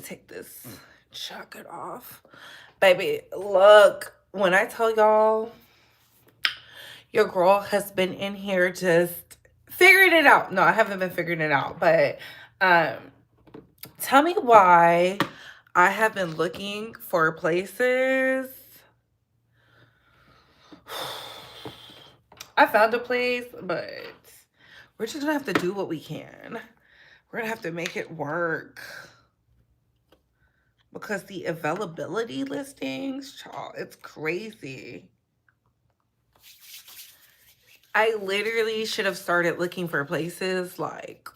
me take this jacket off. Baby, look, when I tell y'all, your girl has been in here just figuring it out. No, I haven't been figuring it out, but um, tell me why I have been looking for places. I found a place, but we're just gonna have to do what we can. We're gonna have to make it work because the availability listings, child, it's crazy. I literally should have started looking for places like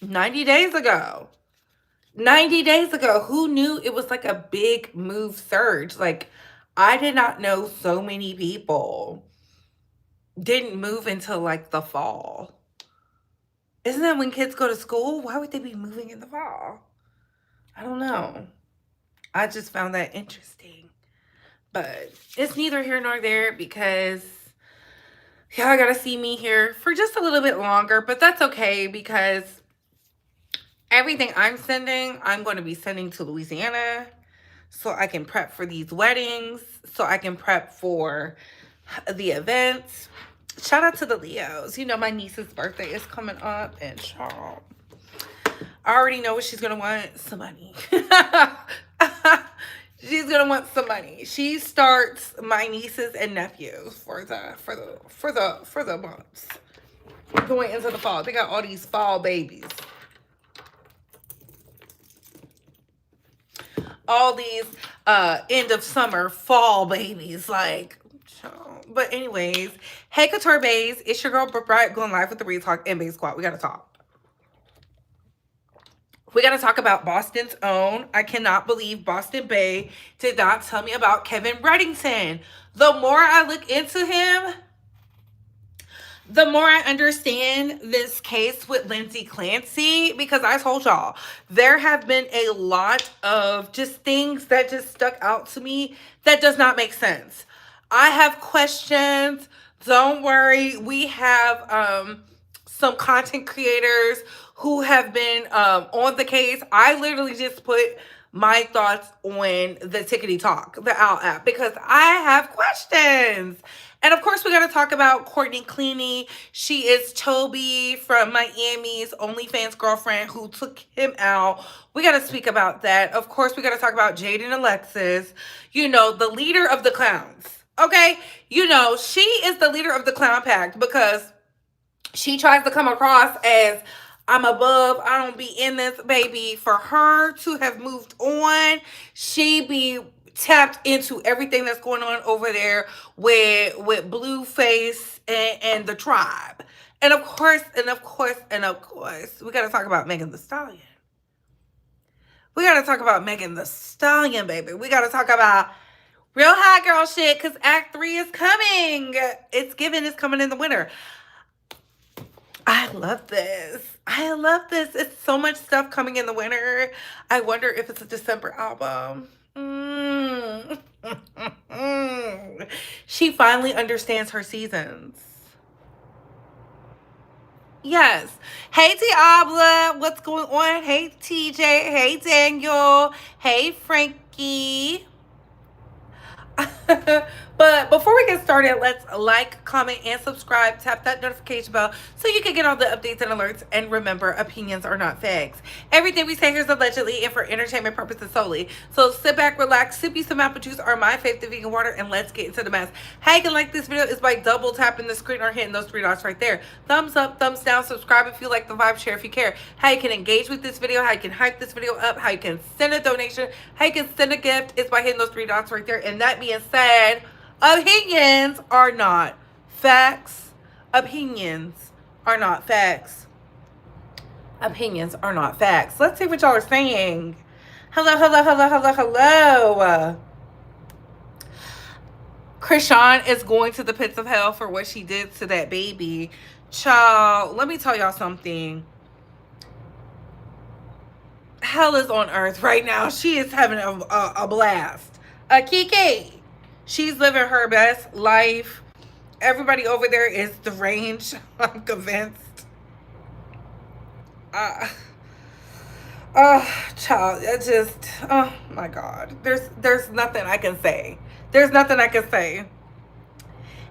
90 days ago. 90 days ago. Who knew it was like a big move surge? Like, I did not know so many people didn't move until like the fall. Isn't that when kids go to school? Why would they be moving in the fall? I don't know. I just found that interesting. But it's neither here nor there because y'all gotta see me here for just a little bit longer. But that's okay because everything I'm sending, I'm going to be sending to Louisiana so I can prep for these weddings, so I can prep for the events. Shout out to the Leos. You know, my niece's birthday is coming up, and child, I already know what she's gonna want. Some money. She's gonna want some money. She starts my nieces and nephews for the months going into the fall. They got all these fall babies. All these end of summer fall babies, like. But anyways, hey Couture Bays, it's your girl Bright going live with the Real Talk and Bay Squad. We gotta talk. We gotta talk about Boston's own. I cannot believe Boston Bay did not tell me about Kevin Reddington. The more I look into him, the more I understand this case with Lindsay Clancy, because I told y'all, there have been a lot of just things that just stuck out to me that does not make sense. I have questions. Don't worry. We have some content creators who have been on the case. I literally just put my thoughts on the Tickety Talk, the OWL app, because I have questions. And of course, we got to talk about Courtney Clenney. She is Toby from Miami's OnlyFans girlfriend who took him out. We got to speak about that. Of course, we got to talk about Jaidyn Alexis, you know, the leader of the clowns. Okay? You know, she is the leader of the clown pact because she tries to come across as I'm above, I don't be in this, baby. For her to have moved on, she be tapped into everything that's going on over there with Blueface and the tribe. And of course, we got to talk about Megan Thee Stallion. We got to talk about Megan Thee Stallion, baby. We got to talk about real hot girl shit because Act 3 is coming. It's coming in the winter. I love this. It's so much stuff coming in the winter. I wonder if it's a December album. She finally understands her seasons. Yes. Hey, Diabla. What's going on? Hey, TJ. Hey, Daniel. Hey, Frankie. But before we get started, let's like, comment, and subscribe. Tap that notification bell so you can get all the updates and alerts. And remember, opinions are not facts. Everything we say here is allegedly and for entertainment purposes solely. So sit back, relax, sip you some apple juice or my favorite vegan water, and let's get into the mess. How you can like this video is by double tapping the screen or hitting those three dots right there. Thumbs up, thumbs down, subscribe if you like the vibe, share if you care. How you can engage with this video, how you can hype this video up, how you can send a donation, how you can send a gift is by hitting those three dots right there. And that being said, opinions are not facts. Opinions are not facts. Opinions are not facts. Let's see what y'all are saying. Hello. Krishan is going to the pits of hell for what she did to that baby. Child, let me tell y'all something. Hell is on earth right now. She is having a blast. Kiki. She's living her best life. Everybody over there is deranged. I'm convinced. Child, it just, oh my God. There's nothing I can say. There's nothing I can say.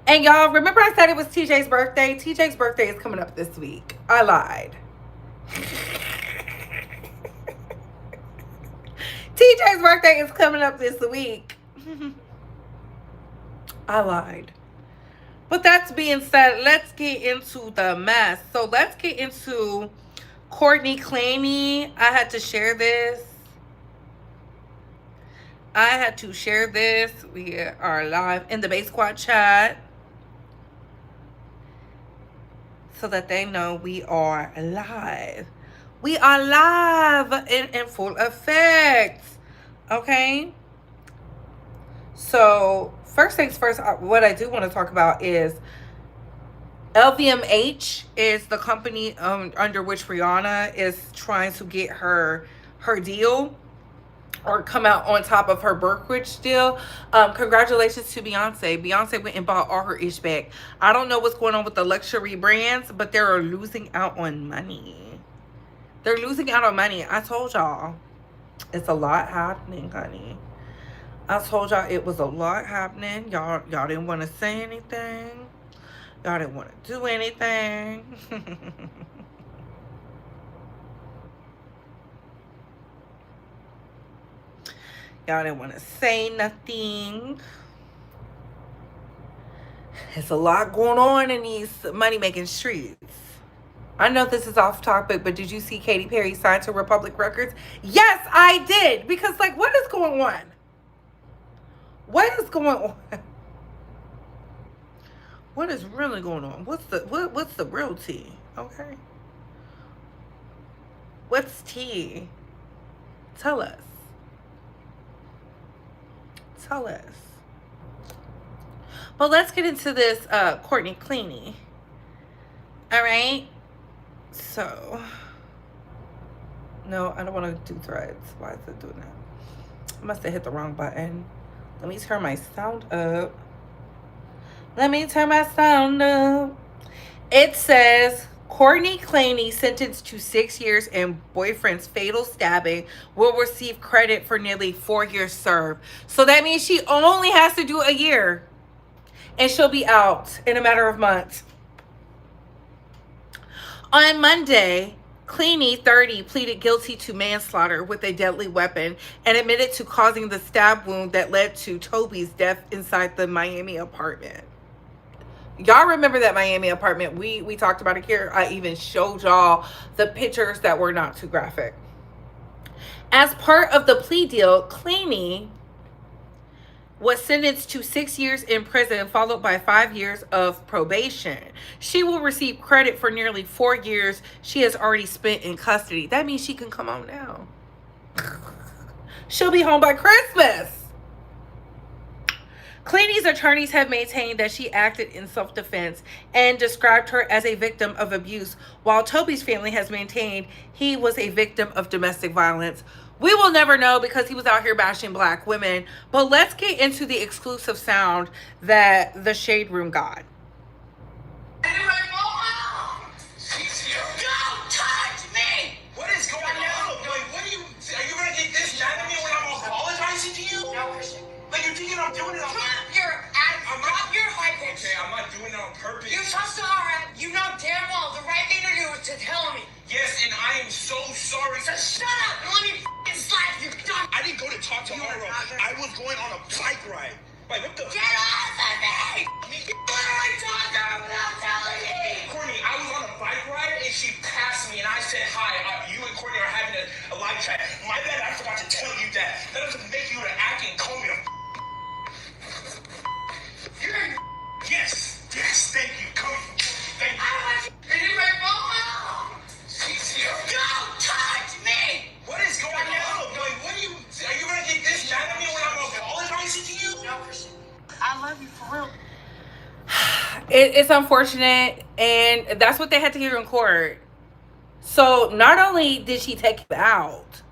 And y'all, remember I said it was TJ's birthday? TJ's birthday is coming up this week. I lied. TJ's birthday is coming up this week. I lied. But that's being said, let's get into the mess. So let's get into Courtney Clenney. I had to share this. We are live in the Base Squad chat so that they know we are live. We are live in full effect. Okay? So, first things first, what I do want to talk about is LVMH is the company under which Rihanna is trying to get her deal or come out on top of her Berkridge deal. Congratulations to Beyonce. Beyonce went and bought all her ish back. I don't know what's going on with the luxury brands, but they're losing out on money. They're losing out on money. I told y'all. It's a lot happening, honey. I told y'all it was a lot happening. Y'all didn't want to say anything. Y'all didn't want to do anything. Y'all didn't want to say nothing. There's a lot going on in these money-making streets. I know this is off topic, but did you see Katy Perry signed to Republic Records? Yes, I did. Because, like, what is going on? What is going on? What is really going on? What's the real tea? Okay. What's tea? Tell us. Tell us. But let's get into this Courtney Clenney. All right. So, no, I don't want to do threads. Why is it doing that? I must have hit the wrong button. Let me turn my sound up. It says, Courtney Clenney, sentenced to 6 years in boyfriend's fatal stabbing, will receive credit for nearly 4 years served. So that means she only has to do a year. And she'll be out in a matter of months. On Monday, Clenney, 30, pleaded guilty to manslaughter with a deadly weapon and admitted to causing the stab wound that led to Toby's death inside the Miami apartment. Y'all remember that Miami apartment? We talked about it here. I even showed y'all the pictures that were not too graphic. As part of the plea deal, Clenney was sentenced to 6 years in prison, followed by 5 years of probation. She will receive credit for nearly 4 years she has already spent in custody. That means she can come home now. She'll be home by Christmas. Clenney's attorneys have maintained that she acted in self-defense and described her as a victim of abuse, while Toby's family has maintained he was a victim of domestic violence. We will never know because he was out here bashing black women. But let's get into the exclusive sound that the Shade Room got. Don't touch me! What is going on? Like, are you gonna get this mad at me when I'm apologizing to you? No, Christian. Like, you're thinking I'm doing it on purpose? Drop your high pitch. Okay, I'm not doing it on purpose. You trust the alright. You know damn well the right thing to do is to tell me. Yes, and I am so sorry. So shut up and let me slap you. I didn't go to talk to Aro. I was going on a bike ride. Like, what the? Get off of me! You literally talked to her without telling me. Courtney, I was on a bike ride and she passed me and I said hi. You and Courtney are having a live chat. My bad, I forgot to tell you that. That doesn't make you to act and call me a. Yes, thank you. Thank you. I want you to do my phone. Don't touch me. What is going on? Like, are you gonna get this mad at me when I'm apologizing to you? No, Christian. I love you for real. It's unfortunate, and that's what they had to hear in court. So not only did she take him out,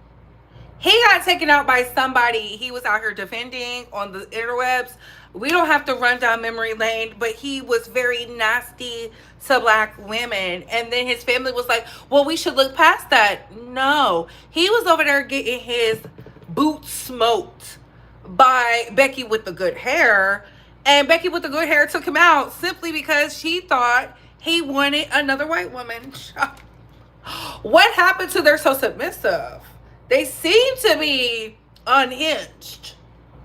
He got taken out by somebody he was out here defending on the interwebs. We don't have to run down memory lane, but he was very nasty to black women. And then his family was like, well, we should look past that. No. He was over there getting his boots smoked by Becky with the good hair. And Becky with the good hair took him out simply because she thought he wanted another white woman. What happened to they're so submissive? They seem to be unhinged.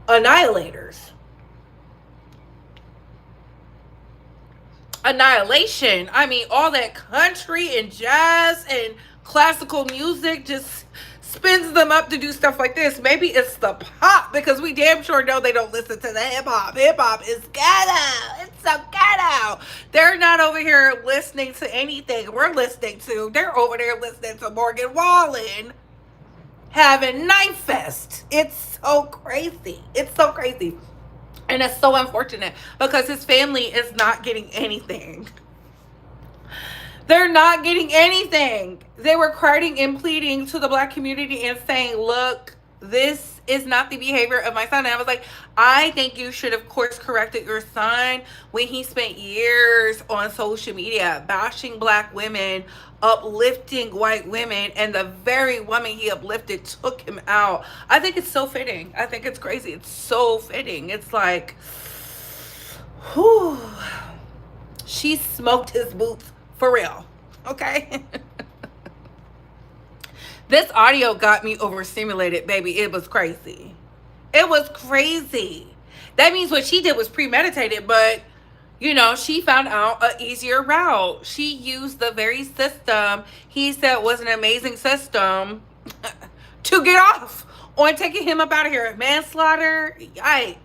Annihilators. Annihilation. I mean, all that country and jazz and classical music just spins them up to do stuff like this. Maybe it's the pop, because we damn sure know they don't listen to the hip hop. Hip hop is ghetto. It's so ghetto. They're not over here listening to anything we're listening to. They're over there listening to Morgan Wallen having Knife Fest. It's so crazy. It's so crazy. And it's so unfortunate because his family is not getting anything. They're not getting anything. They were crying and pleading to the black community and saying, look, this is not the behavior of my son. And I was like, I think you should, of course, corrected your son when he spent years on social media bashing black women, uplifting white women, and the very woman he uplifted took him out. I think it's so fitting. I think it's crazy. It's so fitting. It's like, whew, she smoked his boots for real. Okay. This audio got me overstimulated, baby. It was crazy. It was crazy. That means what she did was premeditated, but you know, she found out an easier route. She used the very system he said was an amazing system to get off on taking him up out of here. Manslaughter, yikes.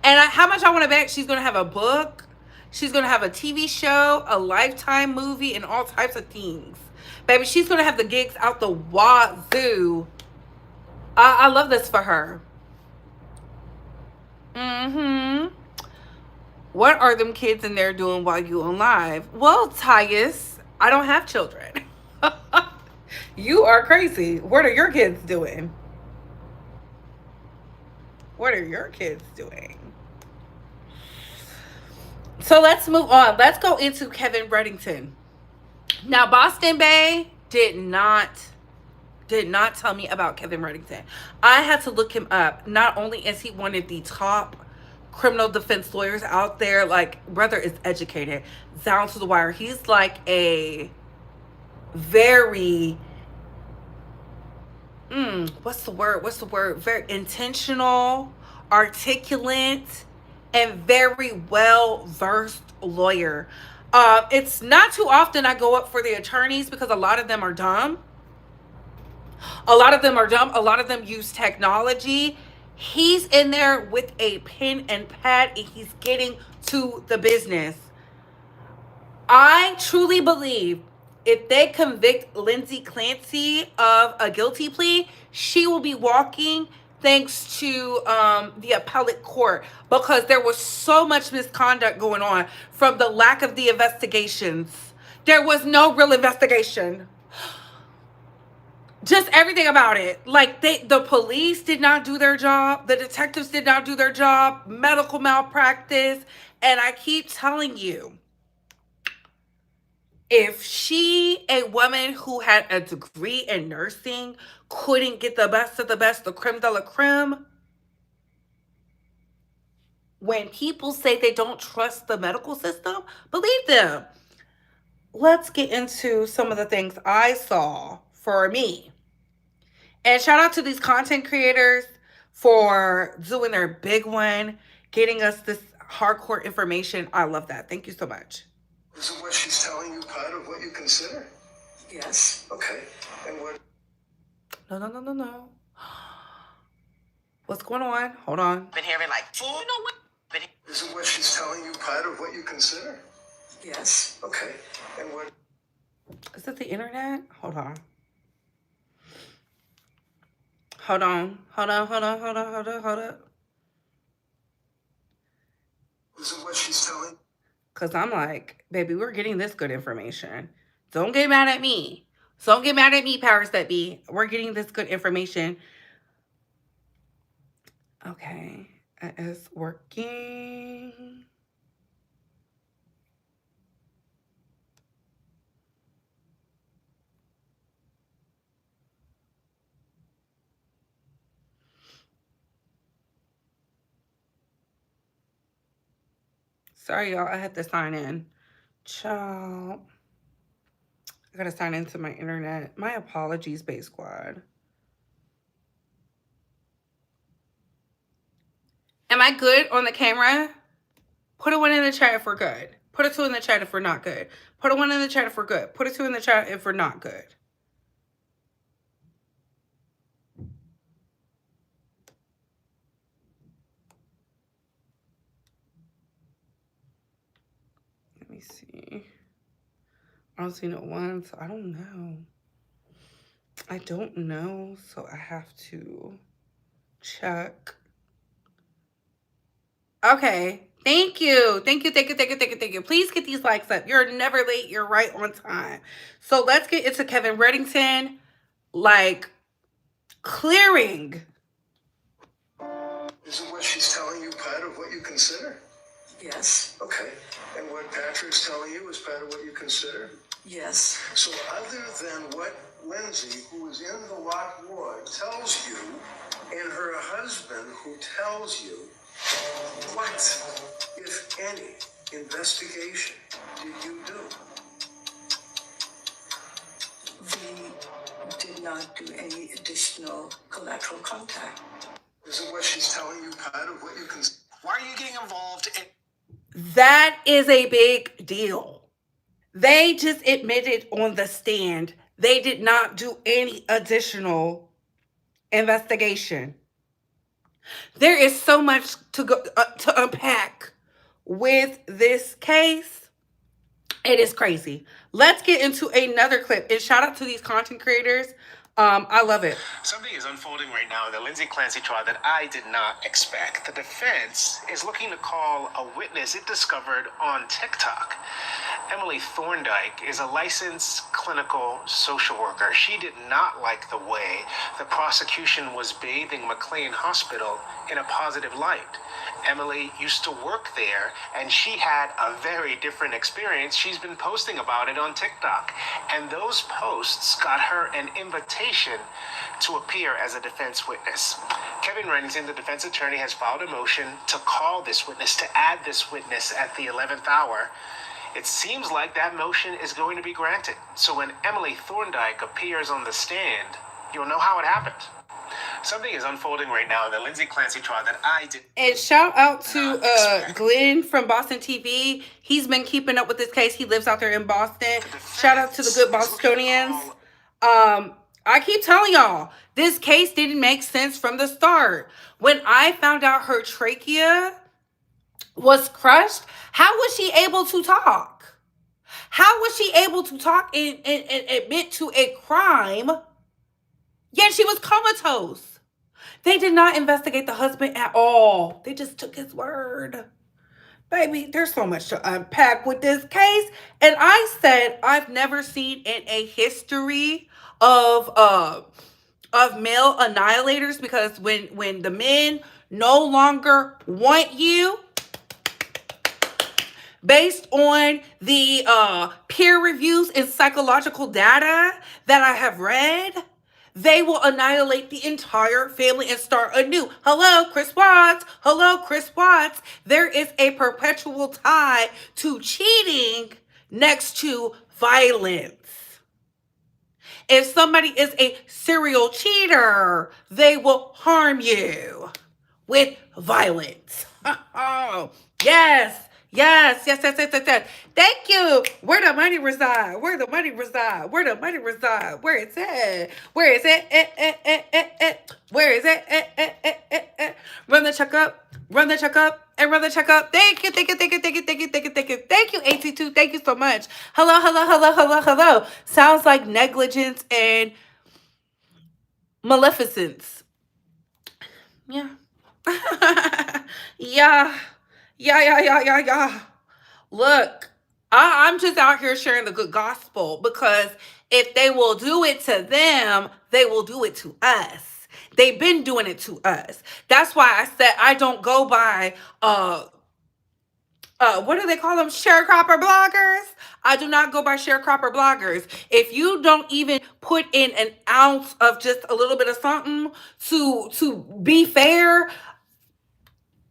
And how much I want to bet she's going to have a book, she's going to have a TV show, a Lifetime movie, and all types of things. Baby, she's going to have the gigs out the wazoo. I love this for her. What are them kids in there doing while you on live? Well, Tyus, I don't have children. You are crazy. What are your kids doing? What are your kids doing? So let's move on. Let's go into Kevin Reddington. Now, Boston Bay did not tell me about Kevin Reddington. I had to look him up. Not only is he one of the top criminal defense lawyers out there, like, brother is educated down to the wire. He's like a very what's the word, very intentional, articulate, and very well versed lawyer. It's not too often I go up for the attorneys because a lot of them are dumb. A lot of them use technology. He's in there with a pen and pad, and he's getting to the business. I truly believe if they convict Lindsay Clancy of a guilty plea, she will be walking thanks to the appellate court, because there was so much misconduct going on from the lack of the investigations. There was no real investigation. Just everything about it. Like, the police did not do their job. The detectives did not do their job. Medical malpractice. And I keep telling you, if she, a woman who had a degree in nursing, couldn't get the best of the best, the creme de la creme, when people say they don't trust the medical system, believe them. Let's get into some of the things I saw for me. And shout out to these content creators for doing their big one, getting us this hardcore information. I love that. Thank you so much. Isn't what she's telling you part of what you consider? Yes. Okay. And what? No. What's going on? Hold on. Been hearing like, fool? You know what? Isn't what she's telling you part of what you consider? Yes. Okay. And what? Is it the internet? Hold on. Hold on. Isn't what she's telling? Because I'm like, baby, we're getting this good information. Don't get mad at me. Don't get mad at me, powers that be. We're getting this good information. Okay, it is working. Sorry, y'all. I had to sign in. Ciao. I gotta sign into my internet. My apologies, Bay Squad. Am I good on the camera? Put a 1 in the chat if we're good. Put a 2 in the chat if we're not good. Put a 1 in the chat if we're good. Put a 2 in the chat if we're not good. Let me see. I don't see no 1, so I don't know. I don't know, so I have to check. Okay. Thank you. Thank you. Thank you. Thank you. Thank you. Thank you. Please get these likes up. You're never late. You're right on time. So let's get into Kevin Reddington, like, clearing. Isn't what she's telling you part of what you consider? Yes. Okay. And what Patrick's telling you is part of what you consider? Yes. So other than what Lindsay, who is in the locked ward, tells you, and her husband who tells you, what, if any, investigation did you do? We did not do any additional collateral contact. Isn't what she's telling you part of what you consider? Why are you getting involved in... That is a big deal. They just admitted on the stand they did not do any additional investigation. There is so much to unpack with this case. It is crazy. Let's get into another clip. And shout out to these content creators. I love it. Something is unfolding right now in the Lindsay Clancy trial that I did not expect. The defense is looking to call a witness it discovered on TikTok. Emily Thorndike is a licensed clinical social worker. She did not like the way the prosecution was bathing McLean Hospital in a positive light. Emily used to work there, and she had a very different experience. She's been posting about it on TikTok, and those posts got her an invitation to appear as a defense witness. Kevin Reddington, the defense attorney, has filed a motion to call this witness, to add this witness at the 11th hour. It seems like that motion is going to be granted. So when Emily Thorndike appears on the stand, you'll know how it happened. Something is unfolding right now in the Lindsay Clancy trial that I did. And shout out to Glenn from Boston TV. He's been keeping up with this case. He lives out there in Boston. Shout out to the good Bostonians. I keep telling y'all, this case didn't make sense from the start. When I found out her trachea was crushed, how was she able to talk? How was she able to talk and admit to a crime? Yet she was comatose. They did not investigate the husband at all. They just took his word. Baby, there's so much to unpack with this case. And I said I've never seen in a history of male annihilators, because when the men no longer want you, based on the peer reviews and psychological data that I have read, they will annihilate the entire family and start anew. Hello, Chris Watts. Hello, Chris Watts. There is a perpetual tie to cheating next to violence. If somebody is a serial cheater, they will harm you with violence. Oh, yes. Yes. Thank you. Where the money reside? Where the money reside? Where the money reside? Where it's at? Where is it? Where is it? Run the check up. Run the check up. And run the check up. Thank you. Thank you, AT2. Thank you so much. Hello. Sounds like negligence and maleficence. Yeah. Yeah. Look, I'm just out here sharing the good gospel, because if they will do it to them, they will do it to us. They've been doing it to us. That's why I said I don't go by what do they call them? Sharecropper bloggers. I do not go by sharecropper bloggers. If you don't even put in an ounce of just a little bit of something to be fair,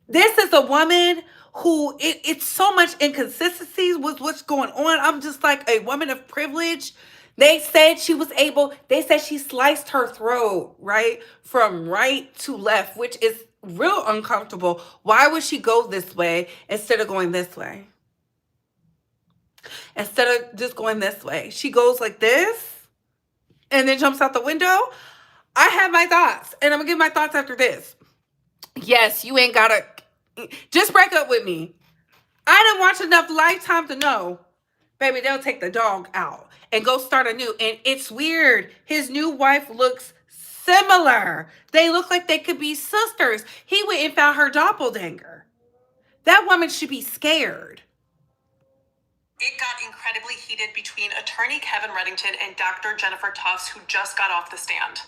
this is a woman who it's so much inconsistencies with what's going on. I'm just like a woman of privilege. They said she sliced her throat, right? From right to left, which is real uncomfortable. Why would she go this way instead of going this way? Instead of just going this way, she goes like this and then jumps out the window. I have my thoughts, and I'm gonna give my thoughts after this. Yes, you ain't gotta just break up with me. I didn't watch enough Lifetime to know, baby, they'll take the dog out and go start anew. And it's weird. His new wife looks similar. They look like they could be sisters. He went and found her doppelganger. That woman should be scared. It got incredibly heated between attorney Kevin Reddington and Dr. Jennifer Tufts, who just got off the stand.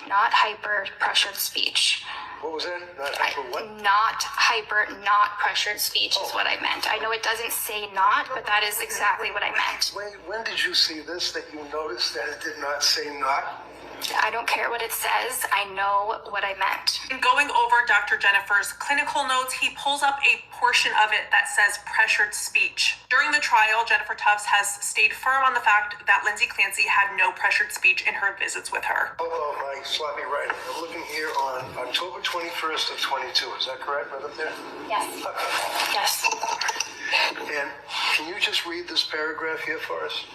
Not hyper pressured speech. What was that? Not hyper what? Not hyper, not pressured speech is what I meant. I know it doesn't say not, but that is exactly what I meant. When did you see this that you noticed that it did not say not? I don't care what it says. I know what I meant. In going over Dr. Jennifer's clinical notes, he pulls up a portion of it that says pressured speech. During the trial, Jennifer Tufts has stayed firm on the fact that Lindsay Clancy had no pressured speech in her visits with her. Oh, my sloppy writing. I'm looking here on October 21st of 22. Is that correct, right up there? Yes. Yes. And can you just read this paragraph here for us?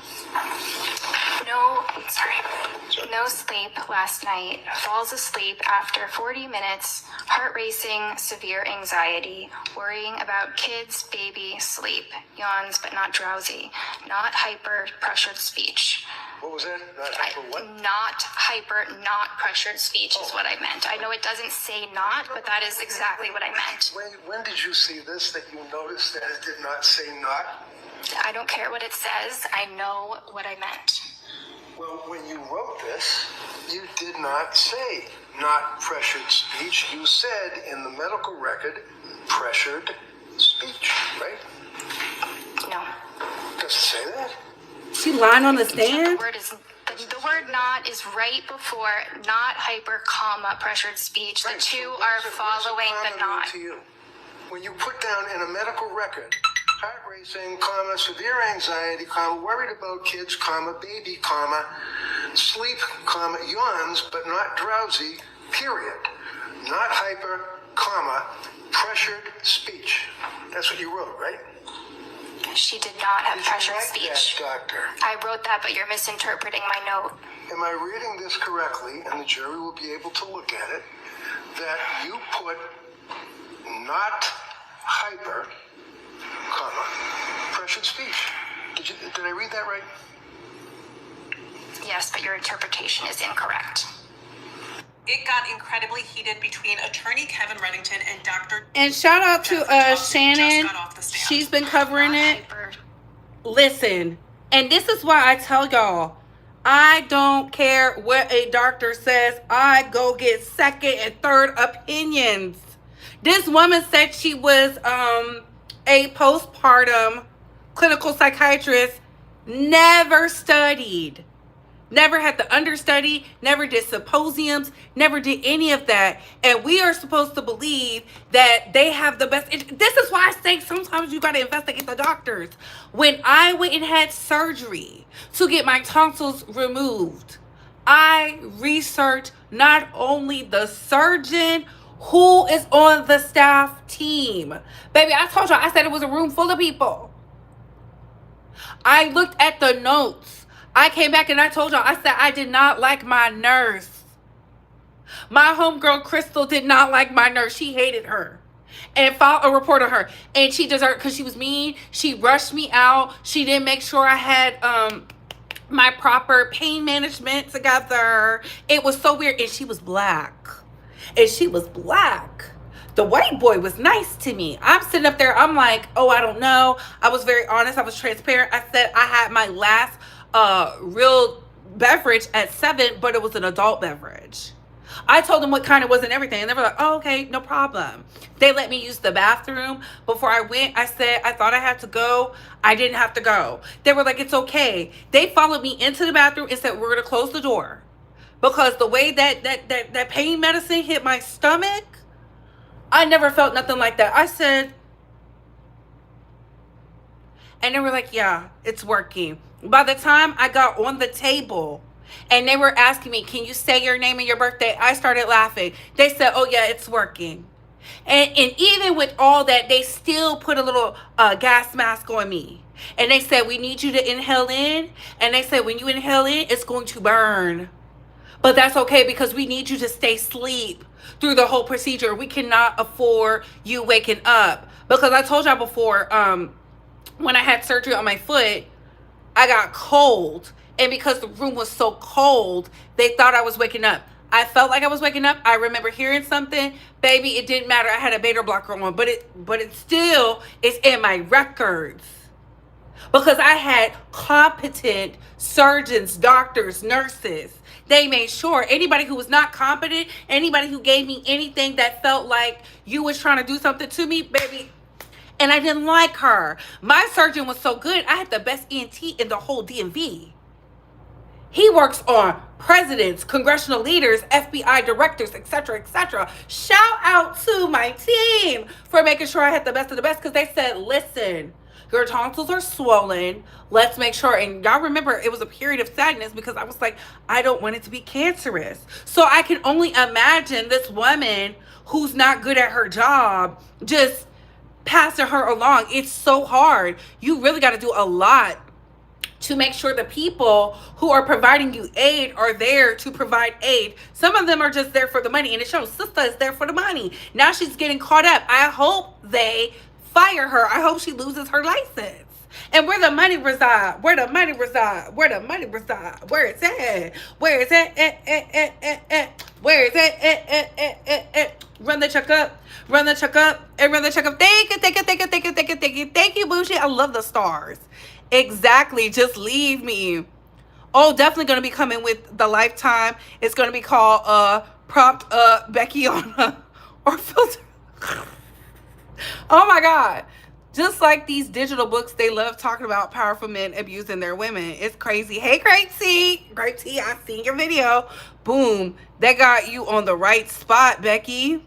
No sleep last night. Falls asleep after 40 minutes. Heart racing, severe anxiety. Worrying about kids, baby, sleep. Yawns but not drowsy. Not hyper pressured speech. What was that? Not hyper what? Not hyper, not pressured speech is what I meant. I know it doesn't say not, but that is exactly what I meant. When did you see this that you noticed that it did not say not? I don't care what it says. I know what I meant. Well, when you wrote this, you did not say not pressured speech. You said in the medical record, pressured speech, right? No. Does it say that? She lying on the stand? The word not is right before not hyper, comma, pressured speech. The two are following the not. To you? When you put down in a medical record, heart racing, comma, severe anxiety, comma, worried about kids, comma, baby, comma, sleep, comma, yawns, but not drowsy, period. Not hyper, comma, pressured speech. That's what you wrote, right? She did not have pressured That, speech. doctor. I wrote that, but you're misinterpreting my note. Am I reading this correctly, and the jury will be able to look at it, that you put not hyper, comma, pressured speech? Did I read that right? Yes, but your interpretation is incorrect. It got incredibly heated between attorney Kevin Reddington and Dr. And shout out to Jennifer Tufts, who Shannon. just got off the stand. She's been covering Not it. hyper. Listen, and this is why I tell y'all, I don't care what a doctor says. I go get second and third opinions. This woman said she was a postpartum clinical psychiatrist, never studied. Never had the understudy, never did symposiums, never did any of that. And we are supposed to believe that they have the best. This is why I say sometimes you got to investigate the doctors. When I went and had surgery to get my tonsils removed, I researched not only the surgeon, who is on the staff team. Baby, I told y'all, I said it was a room full of people. I looked at the notes. I came back and I told y'all, I said I did not like my nurse. My homegirl Crystal did not like my nurse. She hated her and filed a report on her. And she deserved, because she was mean. She rushed me out. She didn't make sure I had my proper pain management together. It was so weird. And she was black. The white boy was nice to me. I'm sitting up there. I'm like, oh, I don't know. I was very honest. I was transparent. I said I had my last real beverage at 7, but it was an adult beverage. I told them what kind it was and everything. And they were like, oh, okay, no problem. They let me use the bathroom. Before I went, I said, I thought I had to go. I didn't have to go. They were like, it's okay. They followed me into the bathroom and said, we're going to close the door. Because the way that pain medicine hit my stomach, I never felt nothing like that. I said, and they were like, yeah, it's working. By the time I got on the table and they were asking me, can you say your name and your birthday? I started laughing. They said, oh, yeah, it's working. And even with all that, they still put a little gas mask on me. And they said, we need you to inhale in. And they said, when you inhale in, it's going to burn. But that's okay because we need you to stay asleep through the whole procedure. We cannot afford you waking up. Because I told y'all before, when I had surgery on my foot, I got cold. And because the room was so cold, they thought I was waking up. I felt like I was waking up. I remember hearing something. Baby, it didn't matter. I had a beta blocker on. But it still is in my records. Because I had competent surgeons, doctors, nurses. They made sure anybody who was not competent, anybody who gave me anything that felt like you was trying to do something to me, baby. And I didn't like her. My surgeon was so good. I had the best ENT in the whole DMV. He works on presidents, congressional leaders, FBI directors, etc., etc. Shout out to my team for making sure I had the best of the best, because they said, listen, your tonsils are swollen. Let's make sure. And y'all remember, it was a period of sadness because I was like, I don't want it to be cancerous. So I can only imagine this woman who's not good at her job just passing her along. It's so hard. You really got to do a lot to make sure the people who are providing you aid are there to provide aid. Some of them are just there for the money, and it shows sister is there for the money. Now she's getting caught up. I hope they fire her. I hope she loses her license. And where the money reside? Where the money reside? Where the money reside? Where it's at? Where it's at? Where it's at? Run the checkup. Run the checkup. And run the checkup. Thank you. Thank you. Thank you. Thank you. Thank you. Thank you. Thank you, Bougie. I love the stars. Exactly. Just leave me. Oh, definitely going to be coming with the Lifetime. It's going to be called Prompt Becky on or Filter. Oh my God. Just like these digital books, they love talking about powerful men abusing their women. It's crazy. Hey, Great T. Great T, I seen your video. Boom. That got you on the right spot, Becky.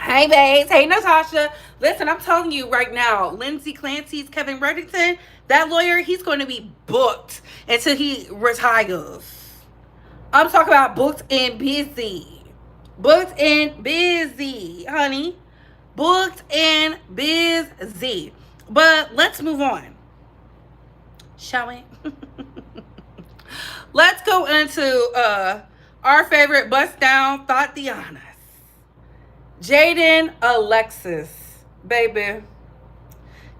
Hey, babes. Hey, Natasha. Listen, I'm telling you right now, Lindsay Clancy's Kevin Reddington, that lawyer, he's going to be booked until he retires. I'm talking about booked and busy. Booked and busy, honey. Booked and busy. But let's move on, shall we? Let's go into our favorite bust down Thotianas. Jaidyn Alexis, baby.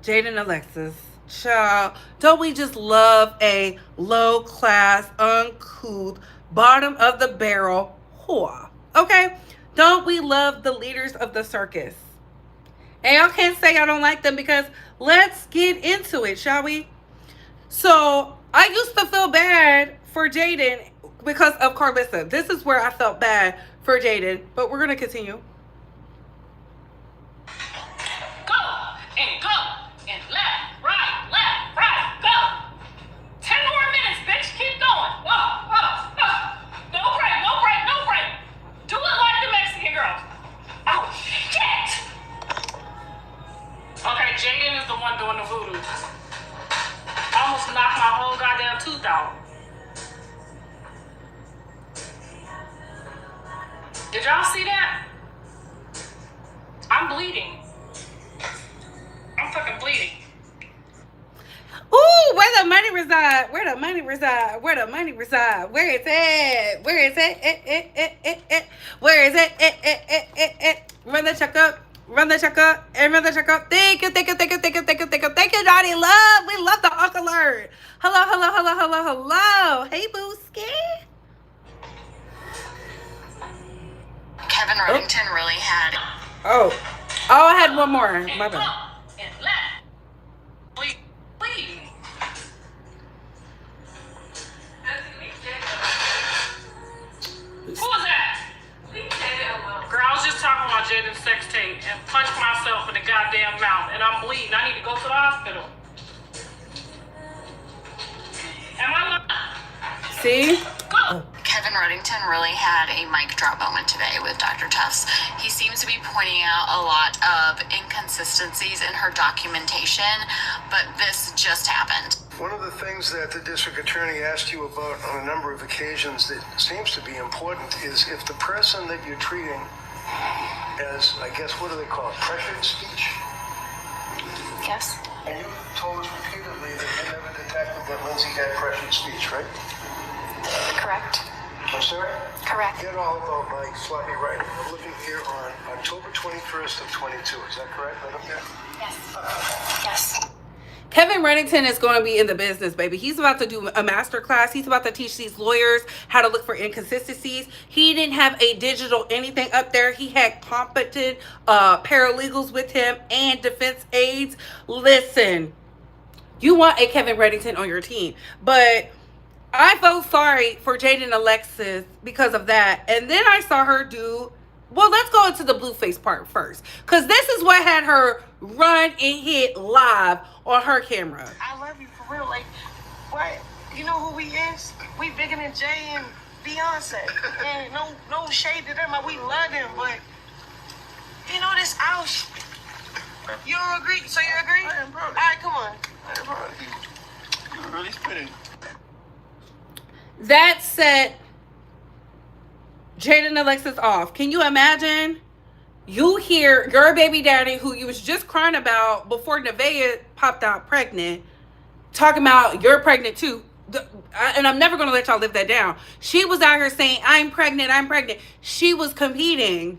Jaidyn Alexis, child. Don't we just love a low class, uncouth, bottom of the barrel whore? Okay? Don't we love the leaders of the circus? And y'all can't say y'all don't like them, because let's get into it, shall we? So I used to feel bad for Jaidyn because of Carlissa. This is where I felt bad for Jaidyn, but we're going to continue. Go and left, right, go. 10 more minutes, bitch. Keep going. No break. Do it like the Mexican girls. Oh, shit. Okay, Jaidyn is the one doing the voodoo. Almost knocked my whole goddamn tooth out. Did y'all see that? I'm bleeding. I'm fucking bleeding. Ooh, where the money reside? Where the money reside? Where the money reside? Where it's at? Where it's at? Where is it? Run the checkup. Run the checkup and run the checkup. Thank you, Johnny Love. We love the Uncle Alert. Hello. Hey, Booski. Kevin Reddington really had. Oh, I had one more. My bad. And left. Bleed. Who was that? Jaidyn's sex tape and punched myself in the goddamn mouth, and I'm bleeding. I need to go to the hospital. Am I lying? See? Kevin Reddington really had a mic drop moment today with Dr. Tufts. He seems to be pointing out a lot of inconsistencies in her documentation, but this just happened. One of the things that the district attorney asked you about on a number of occasions that seems to be important is if the person that you're treating as, I guess, what do they call it, pressured speech? Yes. And you told us repeatedly that you never detected that Lindsay had pressured speech, right? Correct. I'm sorry? Correct. Get all about my sloppy writing. I'm looking here on October 21st of 22. Is that correct? Right up there? Yes. Yes. Kevin Reddington is going to be in the business, baby. He's about to do a master class. He's about to teach these lawyers how to look for inconsistencies. He didn't have a digital anything up there. He had competent paralegals with him and defense aides. Listen, you want a Kevin Reddington on your team, but I felt sorry for Jaidyn and Alexis because of that. And then I saw her do, well, let's go into the Blueface part first, because this is what had her run and hit live on her camera. I love you for real. Like, what? You know who we is? We bigger than Jay and Beyonce. And no shade to them. Like, we love them, but you know this out. You don't agree? So you agree? I am proud. All right, come on. I am proud of you. You're really spitting. That set Jaidyn and Alexis off. Can you imagine? You hear your baby daddy, who you was just crying about before Nevaeh popped out pregnant, talking about you're pregnant too. And I'm never going to let y'all live that down. She was out here saying, I'm pregnant, I'm pregnant. She was competing.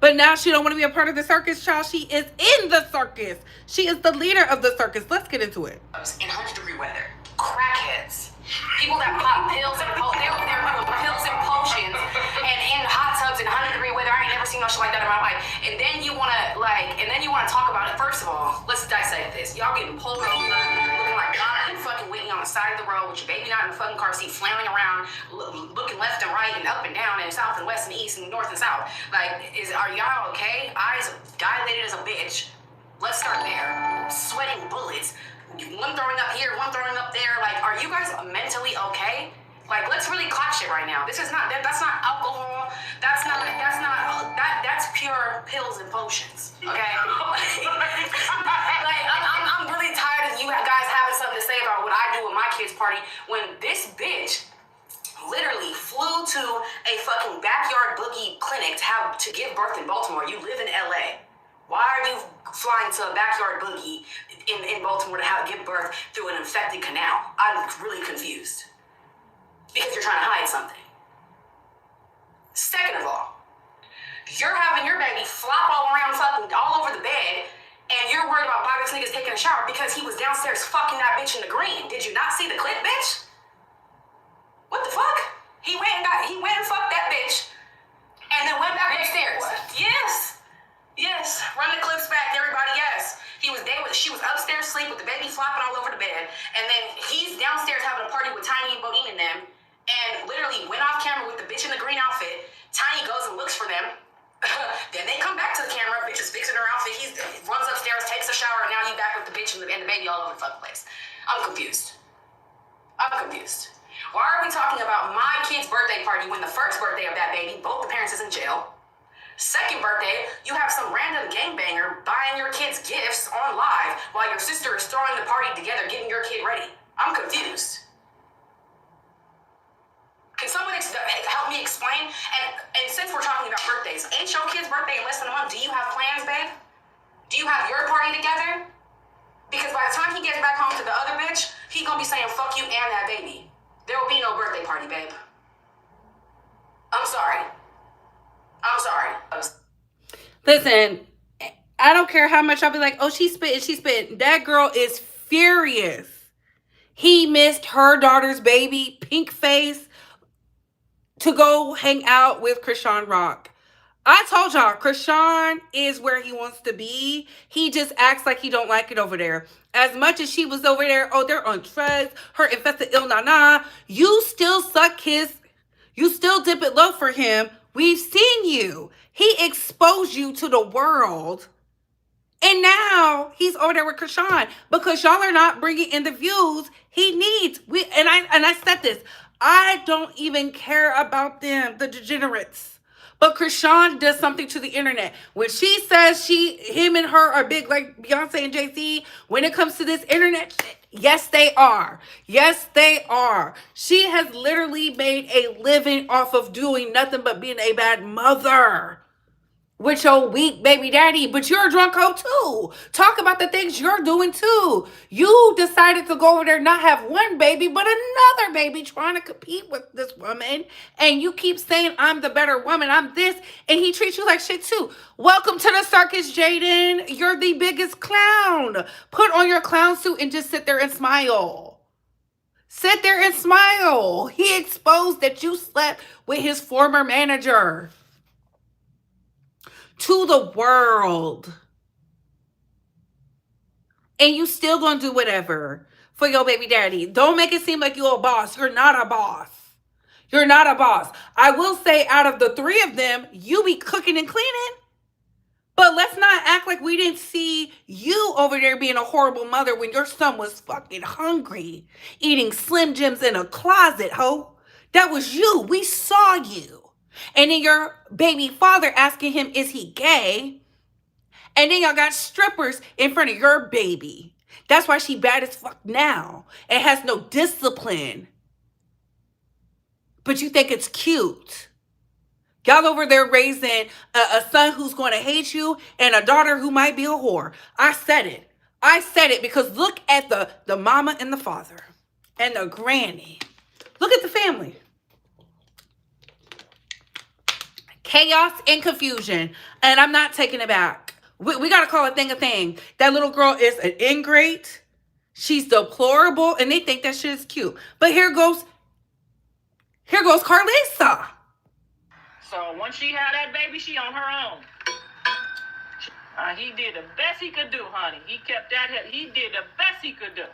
But now she don't want to be a part of the circus, child. She is in the circus. She is the leader of the circus. Let's get into it. In 100-degree weather, crackheads, people that pop pills and they're doing pills and potions and in hot tubs in 100-degree weather. I ain't never seen no shit like that in my life. And then you wanna talk about it. First of all, let's dissect this. Y'all getting pulled over, looking like Donna and fucking Whitney on the side of the road with your baby not in the fucking car seat, flailing around, looking left and right and up and down and south and west and east and north and south. Like, are y'all okay? Eyes dilated as a bitch. Let's start there. Sweating bullets. One throwing up here, one throwing up there. Like, are you guys mentally okay? Like, let's really clock shit right now. This is not, that's not alcohol. That's pure pills and potions. Okay? Like, I'm really tired of you guys having something to say about what I do with my kids' party when this bitch literally flew to a fucking backyard boogie clinic to give birth in Baltimore. You live in LA. Why are you flying to a backyard boogie in Baltimore to give birth through an infected canal? I'm really confused. Because you're trying to hide something. Second of all, you're having your baby flop all around fucking all over the bed, and you're worried about why this nigga's taking a shower because he was downstairs fucking that bitch in the green. Did you not see the clip, bitch? What the fuck? He went and fucked that bitch, and then went back upstairs. Yes. Run the clips back, everybody. Yes. She was upstairs asleep with the baby flopping all over the bed, and then he's downstairs having a party with Tiny and Bodine and them, and literally went off camera with the bitch in the green outfit. Tiny goes and looks for them. Then they come back to the camera. Bitch is fixing her outfit. He runs upstairs, takes a shower, and now he's back with the bitch and the baby all over the fucking place. I'm confused. Why are we talking about my kid's birthday party when the first birthday of that baby, both the parents is in jail? Second birthday, you have some random gangbanger buying your kids gifts on live while your sister is throwing the party together, getting your kid ready. I'm confused. Can someone help me explain? And since we're talking about birthdays, ain't your kid's birthday in less than a month? Do you have plans, babe? Do you have your party together? Because by the time he gets back home to the other bitch, he gonna be saying fuck you and that baby. There will be no birthday party, babe. I'm sorry. Listen, I don't care how much I'll be like, oh, she's spitting. That girl is furious. He missed her daughter's baby, pink face, to go hang out with Krishan Rock. I told y'all, Krishan is where he wants to be. He just acts like he don't like it over there. As much as she was over there, oh, they're on drugs, her infested ill nana. You still dip it low for him We've seen you. He exposed you to the world. And now he's over there with Krishan because y'all are not bringing in the views he needs. I said this. I don't even care about them, the degenerates. But Krishan does something to the internet. When she says him and her are big like Beyonce and Jay-Z, when it comes to this internet shit, yes, they are. Yes, they are. She has literally made a living off of doing nothing but being a bad mother with your weak baby daddy, but you're a drunk hoe too. Talk about the things you're doing too. You decided to go over there and not have one baby, but another baby trying to compete with this woman. And you keep saying, I'm the better woman, I'm this. And he treats you like shit too. Welcome to the circus, Jaidyn. You're the biggest clown. Put on your clown suit and just sit there and smile. Sit there and smile. He exposed that you slept with his former manager. To the world. And you still gonna do whatever for your baby daddy. Don't make it seem like you're a boss. You're not a boss. You're not a boss. I will say out of the three of them, you be cooking and cleaning. But let's not act like we didn't see you over there being a horrible mother when your son was fucking hungry. Eating Slim Jims in a closet, ho. That was you. We saw you. And then your baby father asking him, is he gay? And then y'all got strippers in front of your baby. That's why she bad as fuck now. And has no discipline. But you think it's cute. Y'all over there raising a son who's going to hate you and a daughter who might be a whore. I said it. I said it because look at the mama and the father. And the granny. Look at the family. Chaos and confusion. And I'm not taking it back. We got to call a thing a thing. That little girl is an ingrate. She's deplorable. And they think that shit is cute. But here goes Carlisa. So once she had that baby, she on her own. He did the best he could do, honey. He kept that. He did the best he could do.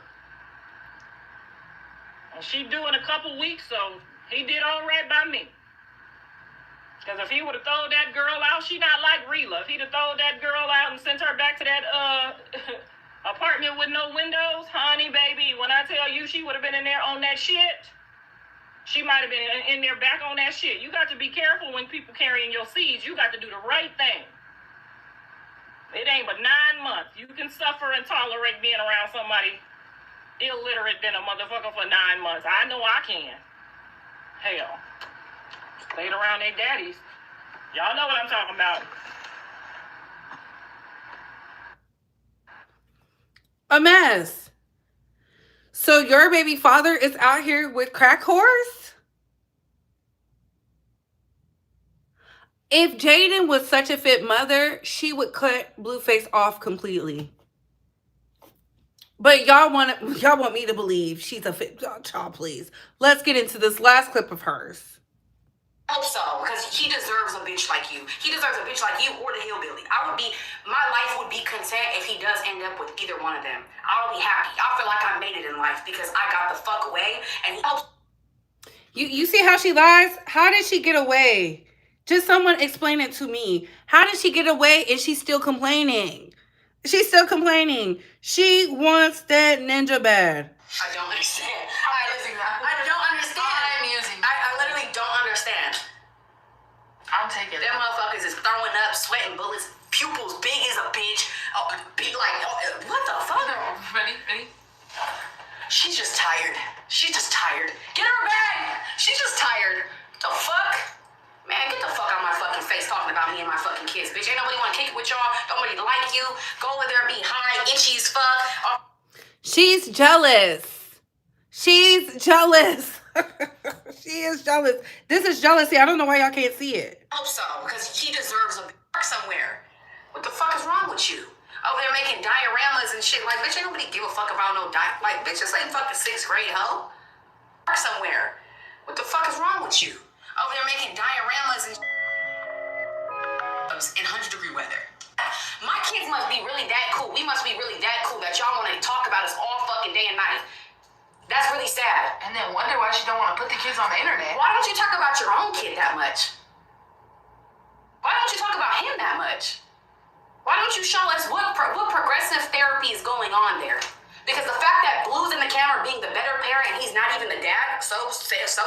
And she due in a couple weeks, so he did all right by me. Because if he would have thrown that girl out, she not like Rela. If he'd have thrown that girl out and sent her back to that apartment with no windows, honey, baby, when I tell you she would have been in there on that shit, she might have been in there back on that shit. You got to be careful when people carrying your seeds. You got to do the right thing. It ain't but 9 months. You can suffer and tolerate being around somebody illiterate than a motherfucker for 9 months. I know I can. Hell. Stayed around their daddies. Y'all know what I'm talking about. A mess. So your baby father is out here with crack whores? If Jaidyn was such a fit mother, she would cut Blueface off completely. But y'all want me to believe she's a fit child, please. Let's get into this last clip of hers. Hope so, because he deserves a bitch like you. He deserves a bitch like you or the hillbilly. My life would be content if he does end up with either one of them. I'll be happy. I feel like I made it in life because I got the fuck away, and he helps. You see how she lies? How did she get away? Just someone explain it to me. How did she get away and she's still complaining? She's still complaining. She wants that ninja bad. I don't understand. I don't understand. I'm using. I literally don't understand. I'm taking it. Them motherfuckers is throwing up, sweating bullets, pupils big as a bitch. What the fuck? Ready? She's just tired. Get her back. She's just tired. The fuck? Man, get the fuck out of my fucking face talking about me and my fucking kids, bitch. Ain't nobody want to kick it with y'all. Nobody like you. Go over there, be high, itchy as fuck. She's jealous. She's jealous. She is jealous. This is jealousy. I don't know why y'all can't see it. I hope so, because he deserves a work somewhere. What the fuck is wrong with you? Over there making dioramas and shit. Like, bitch, ain't nobody give a fuck about no like, bitch, this ain't fucking 6th grade, hoe. Work somewhere. What the fuck is wrong with you? Over there making dioramas and in 100-degree weather. My kids must be really that cool. We must be really that cool that y'all want to talk about us all fucking day and night. That's really sad. And then wonder why she don't want to put the kids on the internet. Why don't you talk about your own kid that much? don't you talk about him that much? Why don't you show us what progressive therapy is going on there? Because the fact that Blue's in the camera being the better parent and he's not even the dad, so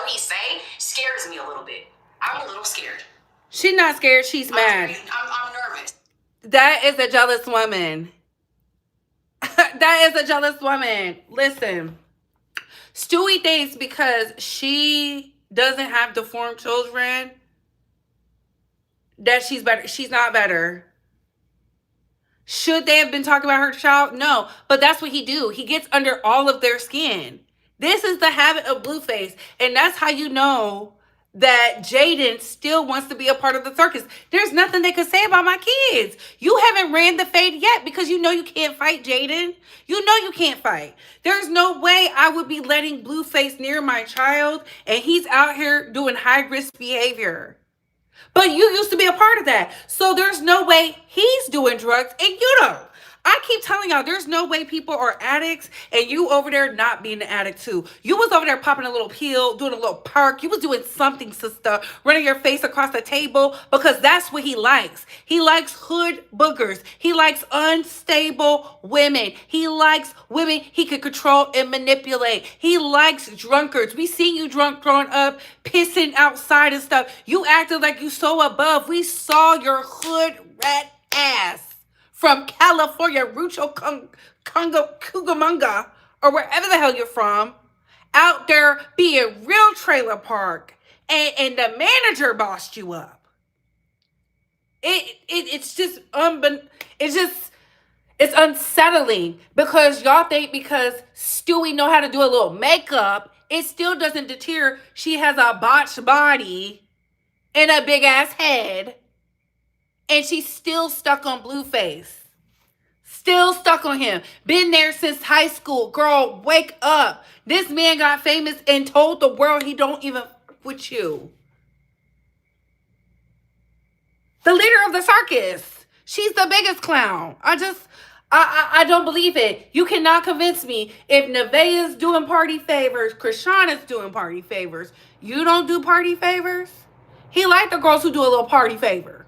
he say, scares me a little bit. I'm a little scared. She's not scared. She's mad. I'm nervous. That is a jealous woman. That is a jealous woman. Listen, Stewie thinks because she doesn't have deformed children that she's better. She's not better. Should they have been talking about her child? No, but that's what he do. He gets under all of their skin. This is the habit of Blueface, and that's how you know that Jaidyn still wants to be a part of the circus. There's nothing they could say about my kids. You haven't ran the fade yet because you know you can't fight, Jaidyn. You know you can't fight. There's no way I would be letting Blueface near my child, and he's out here doing high-risk behavior. But you used to be a part of that. So there's no way he's doing drugs and you don't. I keep telling y'all, there's no way people are addicts and you over there not being an addict too. You was over there popping a little pill, doing a little perk. You was doing something, sister, running your face across the table because that's what he likes. He likes hood boogers. He likes unstable women. He likes women he can control and manipulate. He likes drunkards. We seen you drunk growing up, pissing outside and stuff. You acted like you so above. We saw your hood rat ass from California, Rucho, Cucamonga, or wherever the hell you're from, out there being real trailer park, and the manager bossed you up. It's unsettling because y'all think because Stewie know how to do a little makeup, it still doesn't deter she has a botched body and a big ass head. And she's still stuck on Blueface. Still stuck on him. Been there since high school. Girl, wake up. This man got famous and told the world he don't even fuck with you. The leader of the circus. She's the biggest clown. I don't believe it. You cannot convince me. If Nevaeh's doing party favors, Krishan is doing party favors, you don't do party favors? He like the girls who do a little party favor.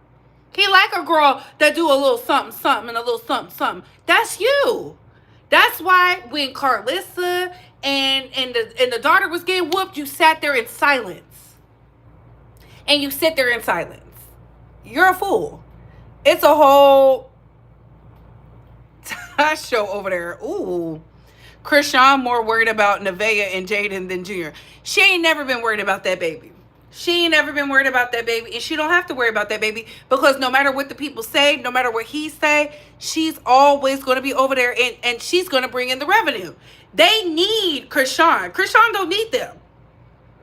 He like a girl that do a little something, something, and a little something, something. That's you. That's why when Carlissa and the daughter was getting whooped, you sat there in silence. And you sit there in silence. You're a fool. It's a whole show over there. Ooh. Krishan more worried about Nevaeh and Jaidyn than Junior. She ain't never been worried about that baby. She ain't never been worried about that baby, and she don't have to worry about that baby because no matter what the people say, no matter what he say, she's always going to be over there, and she's going to bring in the revenue. They need Krishan. Krishan don't need them.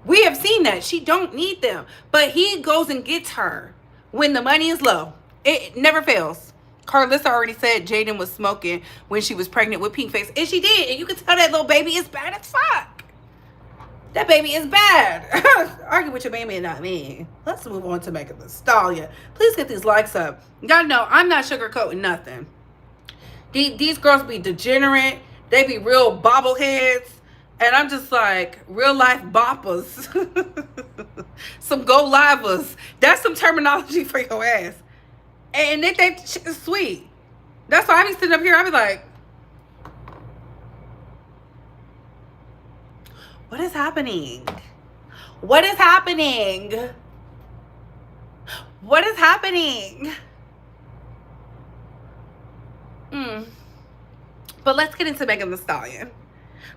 We have seen that. She don't need them, but he goes and gets her when the money is low. It never fails. Carlissa already said Jaidyn was smoking when she was pregnant with Pinkface, and she did, and you can tell that little baby is bad as fuck. That baby is bad. Argue with your baby and not me. Let's move on to Megan Thee Stallion. Please get these likes up. Y'all know I'm not sugarcoating nothing. These girls be degenerate. They be real bobbleheads. And I'm just like, real life boppers. Some go-livers. That's some terminology for your ass. And they think shit is sweet. That's why I be sitting up here. I be like, what is happening? What is happening? What is happening? But let's get into Megan Thee Stallion.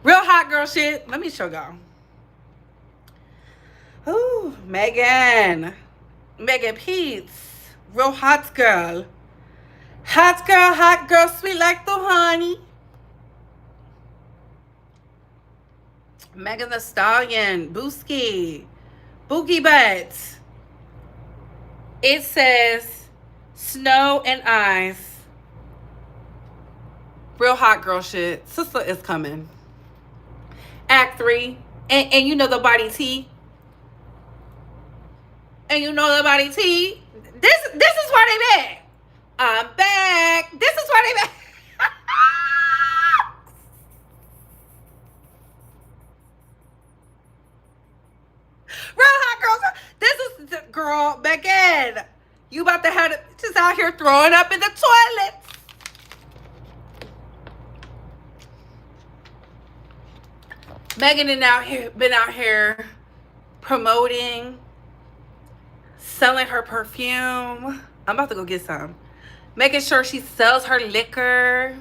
Real hot girl shit. Let me show y'all. Ooh, Megan. Megan Peets. Real hot girl. Hot girl, sweet like the honey. Megan Thee Stallion, Booski, Boogie Butt. It says snow and ice. Real hot girl shit. Sister is coming. Act 3. And you know the body tea. And you know the body tea. This is why they back. I'm back. This is why they back. Real hot girls. This is the girl, Megan. You about to have out here throwing up in the toilets. Megan been out here promoting, selling her perfume. I'm about to go get some. Making sure she sells her liquor.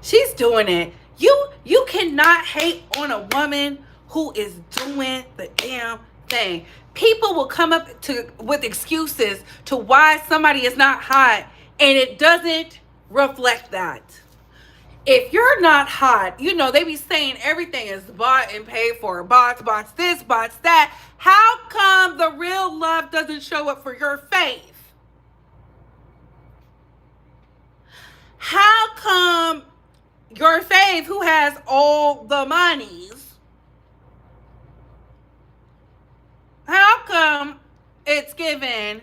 She's doing it. You cannot hate on a woman who is doing the damn thing. People will come up with excuses to why somebody is not hot, and it doesn't reflect that. If you're not hot, you know, they be saying everything is bought and paid for. Bots this, bots that. How come the real love doesn't show up for your faith? How come your fave, who has all the monies, how come it's given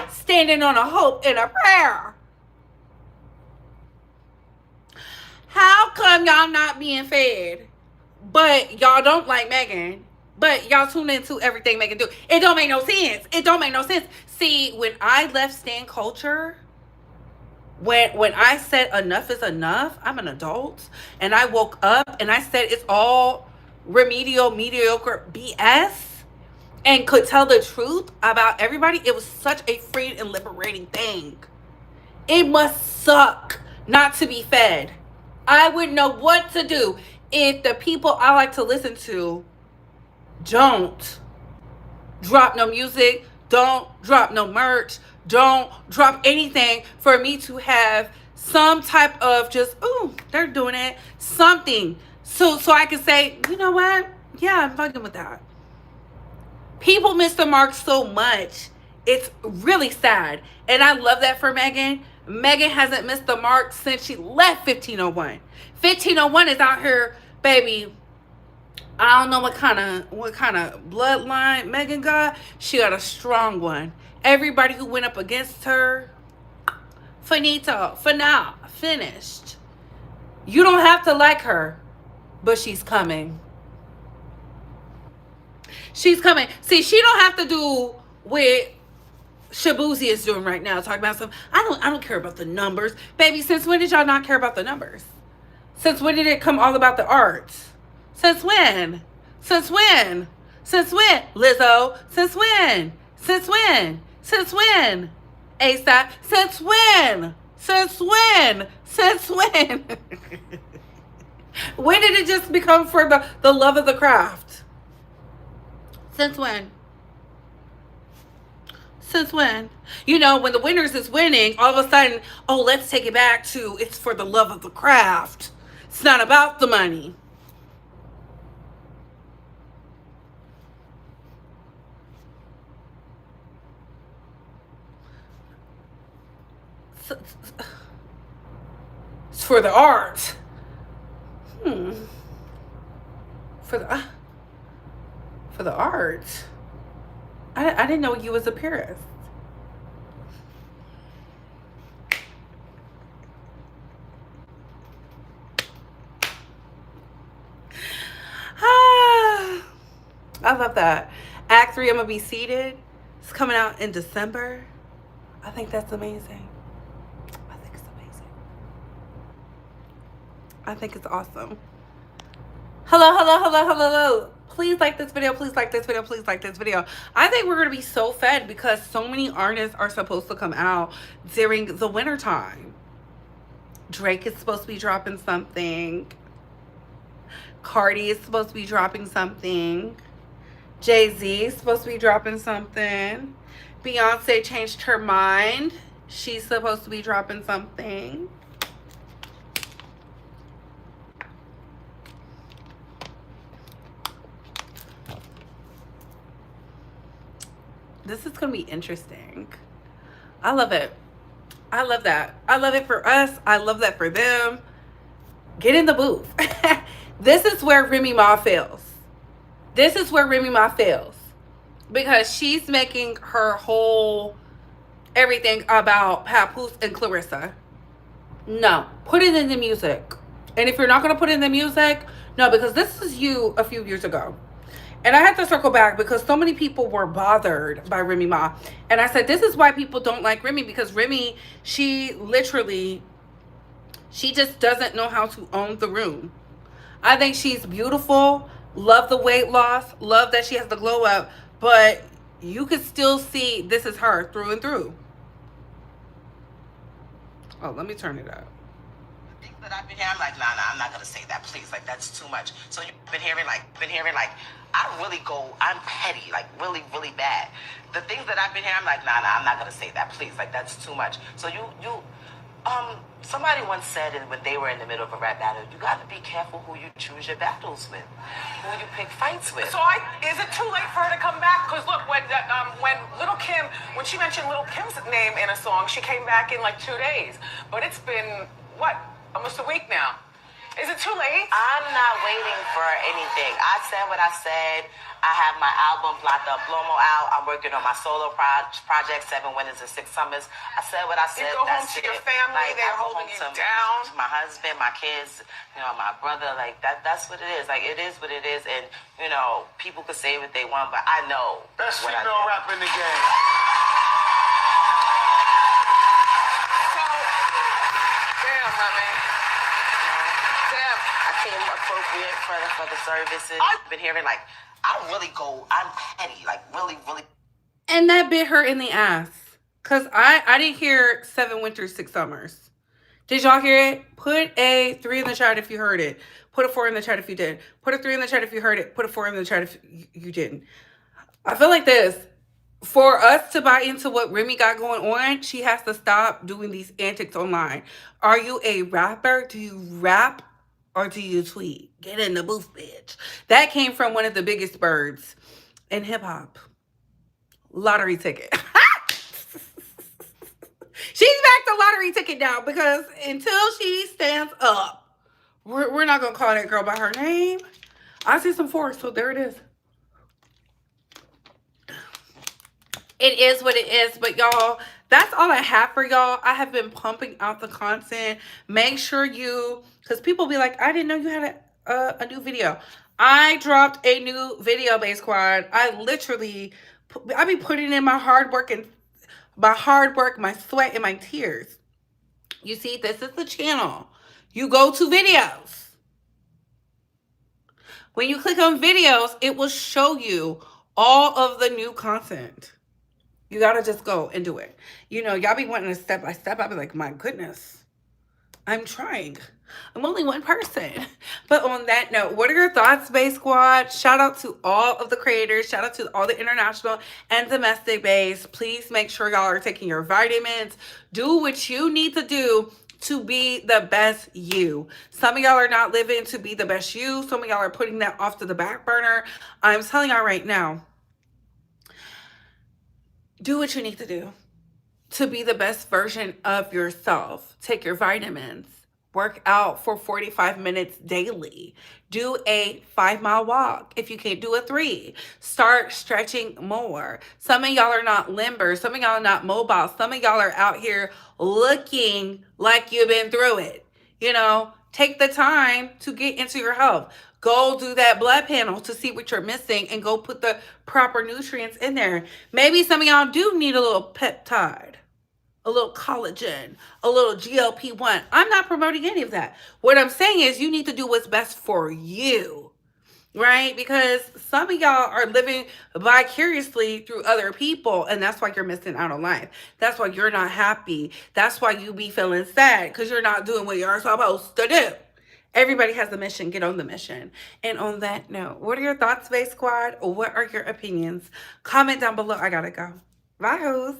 standing on a hope and a prayer? How come y'all not being fed, but y'all don't like Megan, but y'all tune into everything Megan do? It don't make no sense. It don't make no sense. See, when I left Stan Culture, when I said enough is enough, I'm an adult, and I woke up and I said it's all remedial, mediocre BS, and could tell the truth about everybody, it was such a freeing and liberating thing. It must suck not to be fed. I wouldn't know what to do if the people I like to listen to don't drop no music, don't drop no merch, don't drop anything for me to have some type of just, ooh, they're doing it, something. So I can say, you know what? Yeah, I'm fucking with that. People miss the mark so much. It's really sad. And I love that for Megan. Megan hasn't missed the mark since she left 1501. 1501 is out here, baby. I don't know what kind of bloodline Megan got. She got a strong one. Everybody who went up against her, finito, finished. You don't have to like her, but she's coming. She's coming. See, she don't have to do what Shabuzi is doing right now, talking about some, I don't care about the numbers. Baby, since when did y'all not care about the numbers? Since when did it come all about the art? Since when? Since when? Since when? Lizzo, since when? Since when? Since when? ASAP, since when? Since when? Since when? When did it just become for the love of the craft? Since when? Since when? You know, when the winners is winning, all of a sudden, oh, let's take it back to it's for the love of the craft. It's not about the money. It's for the art. For the art. I didn't know you was a purist. I love that. Act 3, I'm gonna be seated. It's coming out in December. I think that's amazing. I think it's amazing. I think it's awesome. Hello. Please like this video. Please like this video. Please like this video. I think we're going to be so fed because so many artists are supposed to come out during the winter time. Drake is supposed to be dropping something. Cardi is supposed to be dropping something. Jay-Z is supposed to be dropping something. Beyonce changed her mind. She's supposed to be dropping something. This is going to be interesting. I love it. I love that. I love it for us. I love that for them. Get in the booth. This is where Remy Ma fails. This is where Remy Ma fails. Because she's making her whole everything about Papoose and Clarissa. No. Put it in the music. And if you're not going to put it in the music, no, because this is you a few years ago. And I had to circle back because so many people were bothered by Remy Ma. And I said, this is why people don't like Remy, because Remy, she just doesn't know how to own the room. I think she's beautiful. Love the weight loss. Love that she has the glow up. But you could still see this is her through and through. Oh, let me turn it up. Things that I've been hearing, I'm like, nah, I'm not gonna say that, please. Like, that's too much. So you've been hearing, I'm petty, like, really, really bad. The things that I've been hearing, I'm like, nah, I'm not gonna say that, please. Like, that's too much. So somebody once said when they were in the middle of a rap battle, you gotta be careful who you choose your battles with, who you pick fights with. So is it too late for her to come back? Because look, when Little Kim, when she mentioned Little Kim's name in a song, she came back in like 2 days. But it's been, what, almost a week now. Is it too late? I'm not waiting for anything. I said what I said. I have my album Blocked Up Lomo out. I'm working on my solo project, 7 Winters and 6 Summers. I said what I said. You go home to your family, like, they're holding you down. To my husband, my kids, my brother, like that's what it is. Like, it is what it is. And, people could say what they want, but I know. Best what female rap in the game. So, damn, honey. Damn. I came appropriate for the services. I've been hearing, like, I'm petty, like, really, really. And that bit her in the ass. Because I didn't hear 7 Winters, 6 Summers. Did y'all hear it? Put a 3 in the chat if you heard it. Put a 4 in the chat if you did. Put a 3 in the chat if you heard it. Put a 4 in the chat if you didn't. I feel like this. For us to buy into what Remy got going on, she has to stop doing these antics online. Are you a rapper? Do you rap? Or do you tweet? Get in the booth, bitch. That came from one of the biggest birds in hip-hop. Lottery ticket. She's back to lottery ticket now because until she stands up, we're not going to call that girl by her name. I see some force, so there it is. It is what it is, but y'all, that's all I have for y'all. I have been pumping out the content. Make sure because people be like, I didn't know you had a new video. I dropped a new video, Bae Squad. I be putting in my hard work, my sweat, and my tears. You see, this is the channel. You go to videos. When you click on videos, it will show you all of the new content. You gotta just go and do it. Y'all be wanting a step by step. I be like, my goodness, I'm trying. I'm only one person. But on that note, what are your thoughts, Bae Squad? Shout out to all of the creators. Shout out to all the international and domestic baes. Please make sure y'all are taking your vitamins. Do what you need to do to be the best you. Some of y'all are not living to be the best you. Some of y'all are putting that off to the back burner. I'm telling y'all right now, do what you need to do to be the best version of yourself. Take your vitamins. Work out for 45 minutes daily. Do a 5-mile walk if you can't do a 3. Start stretching more. Some of y'all are not limber. Some of y'all are not mobile. Some of y'all are out here looking like you've been through it. Take the time to get into your health. Go do that blood panel to see what you're missing and go put the proper nutrients in there. Maybe some of y'all do need a little peptide, a little collagen, a little GLP-1. I'm not promoting any of that. What I'm saying is you need to do what's best for you, right? Because some of y'all are living vicariously through other people, and that's why you're missing out on life. That's why you're not happy. That's why you be feeling sad because you're not doing what you're supposed to do. Everybody has a mission. Get on the mission. And on that note, what are your thoughts, Bae Squad? What are your opinions? Comment down below. I gotta go. Bye, hoes.